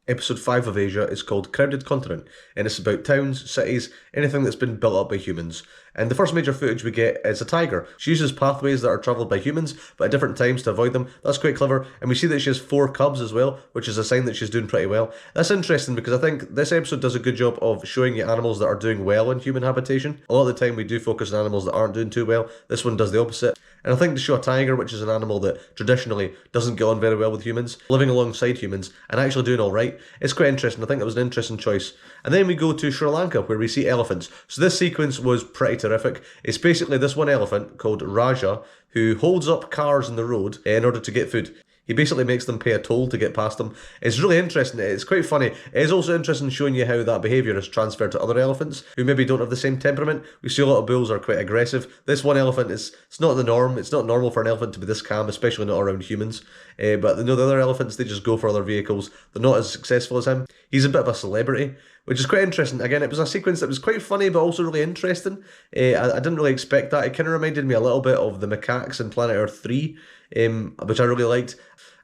Episode 5 of Asia is called Crowded Continent, and it's about towns, cities, anything that's been built up by humans. And the first major footage we get is a tiger. She uses pathways that are travelled by humans, but at different times to avoid them. That's quite clever. And we see that she has 4 cubs as well, which is a sign that she's doing pretty well. That's interesting because I think this episode does a good job of showing you animals that are doing well in human habitation. A lot of the time we do focus on animals that aren't doing too well. This one does the opposite. And I think to show a tiger, which is an animal that traditionally doesn't get on very well with humans, living alongside humans and actually doing alright, it's quite interesting. I think that was an interesting choice. And then we go to Sri Lanka where we see elephants. So this sequence was pretty terrific. It's basically this one elephant called Raja who holds up cars in the road in order to get food. He basically makes them pay a toll to get past them. It's really interesting. It's quite funny. It is also interesting showing you how that behaviour is transferred to other elephants who maybe don't have the same temperament. We see a lot of bulls are quite aggressive. This one elephant it's not the norm. It's not normal for an elephant to be this calm, especially not around humans. But the other elephants, they just go for other vehicles. They're not as successful as him. He's a bit of a celebrity, which is quite interesting. Again, it was a sequence that was quite funny, but also really interesting. I didn't really expect that. It kind of reminded me a little bit of the macaques in Planet Earth 3, which I really liked.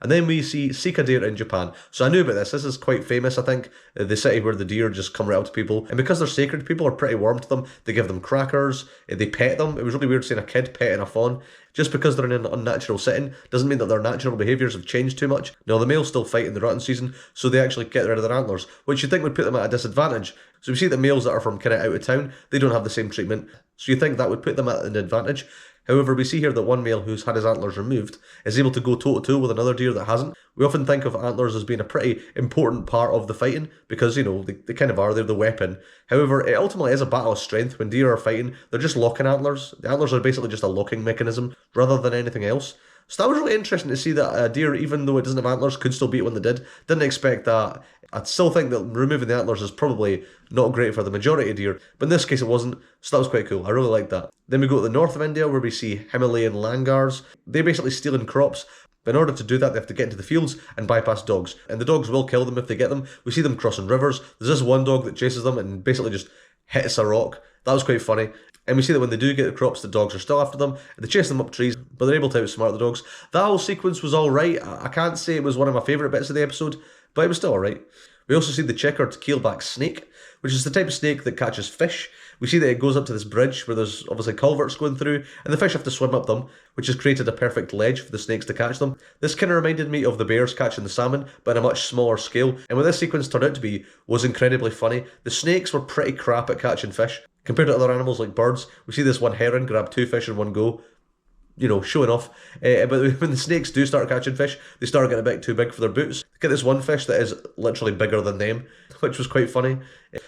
And then we see Sika deer in Japan. So I knew about this. This is quite famous, I think. The city where the deer just come right up to people. And because they're sacred, people are pretty warm to them. They give them crackers. They pet them. It was really weird seeing a kid petting a fawn. Just because they're in an unnatural setting doesn't mean that their natural behaviours have changed too much. No, the males still fight in the rutting season, so they actually get rid of their antlers, which you'd think would put them at a disadvantage. So we see that males that are from kind of out of town, they don't have the same treatment. So you think that would put them at an advantage. However, we see here that one male who's had his antlers removed is able to go toe-to-toe with another deer that hasn't. We often think of antlers as being a pretty important part of the fighting because, they kind of are, they're the weapon. However, it ultimately is a battle of strength. When deer are fighting, they're just locking antlers. The antlers are basically just a locking mechanism rather than anything else. So that was really interesting to see that a deer, even though it doesn't have antlers, could still beat when they did. Didn't expect that. I still think that removing the antlers is probably not great for the majority of deer, but in this case it wasn't, so that was quite cool. I really liked that. Then we go to the north of India where we see Himalayan langurs. They're basically stealing crops, but in order to do that they have to get into the fields and bypass dogs, and the dogs will kill them if they get them. We see them crossing rivers. There's this one dog that chases them and basically just hits a rock. That was quite funny. And we see that when they do get the crops, the dogs are still after them, and they chase them up trees, but they're able to outsmart the dogs. That whole sequence was alright. I can't say it was one of my favourite bits of the episode, but it was still alright. We also see the checkered keelback snake, which is the type of snake that catches fish. We see that it goes up to this bridge where there's obviously culverts going through, and the fish have to swim up them, which has created a perfect ledge for the snakes to catch them. This kind of reminded me of the bears catching the salmon, but on a much smaller scale, and what this sequence turned out to be was incredibly funny. The snakes were pretty crap at catching fish. Compared to other animals like birds, we see this one heron grab 2 fish in one go, showing off. But when the snakes do start catching fish, they start getting a bit too big for their boots. Get this one fish that is literally bigger than them, which was quite funny.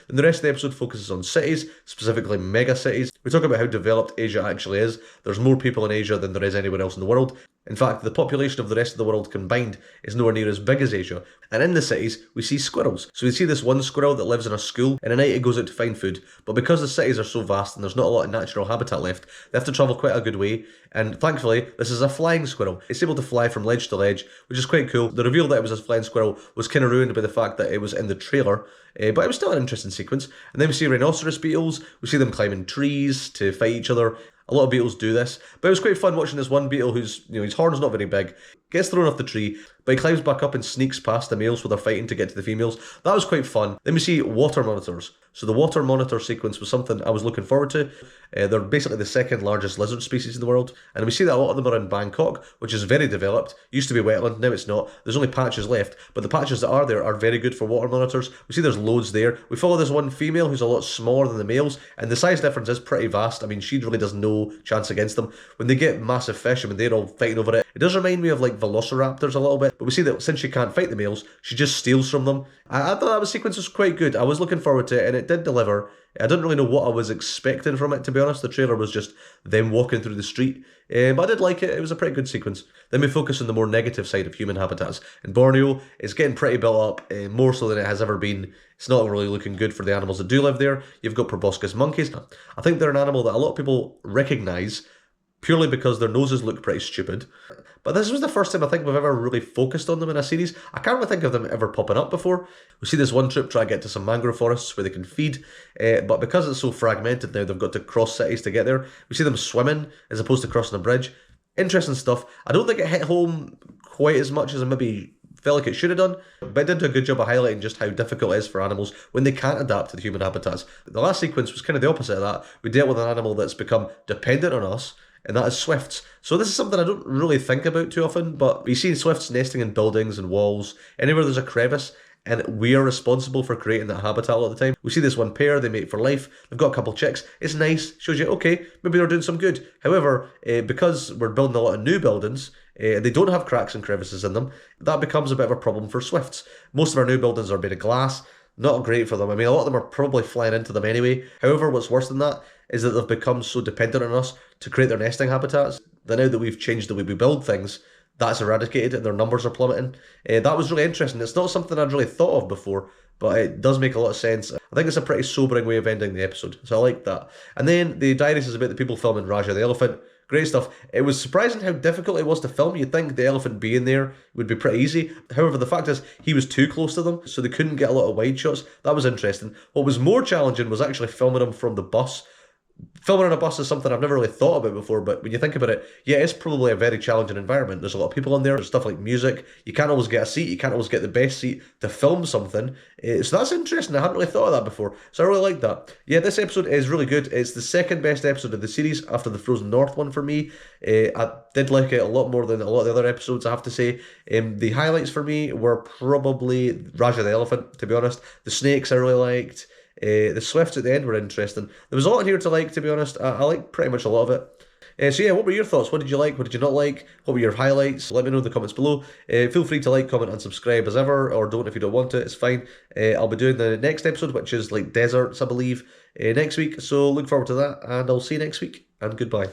And the rest of the episode focuses on cities, specifically mega cities. We talk about how developed Asia actually is. There's more people in Asia than there is anywhere else in the world. In fact, the population of the rest of the world combined is nowhere near as big as Asia. And in the cities, we see squirrels. So we see this one squirrel that lives in a school, and at night it goes out to find food. But because the cities are so vast and there's not a lot of natural habitat left, they have to travel quite a good way. And thankfully, this is a flying squirrel. It's able to fly from ledge to ledge, which is quite cool. The reveal that it was a flying squirrel was kind of ruined by the fact that it was in the trailer, but it was still an interesting sequence. And then we see rhinoceros beetles. We see them climbing trees to fight each other. A lot of beetles do this, but it was quite fun watching this one beetle who's, his horn's not very big, gets thrown off the tree, but he climbs back up and sneaks past the males where they're fighting to get to the females. That was quite fun. Then we see water monitors. So the water monitor sequence was something I was looking forward to. They're basically the second largest lizard species in the world, and we see that a lot of them are in Bangkok, which is very developed. Used to be wetland, now it's not. There's only patches left, but the patches that are there are very good for water monitors. We see there's loads there. We follow this one female who's a lot smaller than the males, and the size difference is pretty vast. I mean, she really does no chance against them. When they get massive fish and when they're all fighting over it, it does remind me of like velociraptors a little bit, but we see that since she can't fight the males, she just steals from them. I thought that sequence was quite good. I was looking forward to it, and it did deliver. I didn't really know what I was expecting from it, to be honest. The trailer was just them walking through the street, but I did like it. It was a pretty good sequence. Then we focus on the more negative side of human habitats. In Borneo, it's getting pretty built up, more so than it has ever been. It's not really looking good for the animals that do live there. You've got proboscis monkeys. I think they're an animal that a lot of people recognise purely because their noses look pretty stupid. But this was the first time I think we've ever really focused on them in a series. I can't really think of them ever popping up before. We see this one troop try to get to some mangrove forests where they can feed, but because it's so fragmented now, they've got to cross cities to get there. We see them swimming as opposed to crossing a bridge. Interesting stuff. I don't think it hit home quite as much as I maybe felt like it should have done, but it did do a good job of highlighting just how difficult it is for animals when they can't adapt to the human habitats. The last sequence was kind of the opposite of that. We dealt with an animal that's become dependent on us, and that is swifts. So this is something I don't really think about too often, but we see swifts nesting in buildings and walls, anywhere there's a crevice, and we are responsible for creating that habitat a lot of the time. We see this one pair, they mate for life, they've got a couple chicks, it's nice, shows you, okay, maybe they're doing some good. However, because we're building a lot of new buildings, they don't have cracks and crevices in them, that becomes a bit of a problem for swifts. Most of our new buildings are made of glass, not great for them. I mean, a lot of them are probably flying into them anyway. However, what's worse than that is that they've become so dependent on us to create their nesting habitats that now that we've changed the way we build things, that's eradicated and their numbers are plummeting. That was really interesting. It's not something I'd really thought of before, but it does make a lot of sense. I think it's a pretty sobering way of ending the episode, so I like that. And then the diaries is about the people filming Raja the elephant. Great stuff. It was surprising how difficult it was to film. You'd think the elephant being there would be pretty easy. However, the fact is he was too close to them, so they couldn't get a lot of wide shots. That was interesting. What was more challenging was actually filming him from the bus. Filming on a bus is something I've never really thought about before, but when you think about it, yeah, it's probably a very challenging environment. There's a lot of people in there, there's stuff like music, you can't always get a seat, you can't always get the best seat to film something. So that's interesting, I hadn't really thought of that before, so I really like that. Yeah, this episode is really good. It's the second best episode of the series after the Frozen North one for me. I did like it a lot more than a lot of the other episodes, I have to say. The highlights for me were probably Raja the elephant, to be honest. The snakes I really liked. The swifts at the end were interesting. There was a lot in here to like, to be honest. I like pretty much a lot of it. So yeah, what were your thoughts? What did you like? What did you not like? What were your highlights? Let me know in the comments below. Feel free to like, comment, and subscribe as ever, or don't if you don't want to. It's fine. I'll be doing the next episode, which is like deserts, I believe, next week. So look forward to that, and I'll see you next week. And goodbye.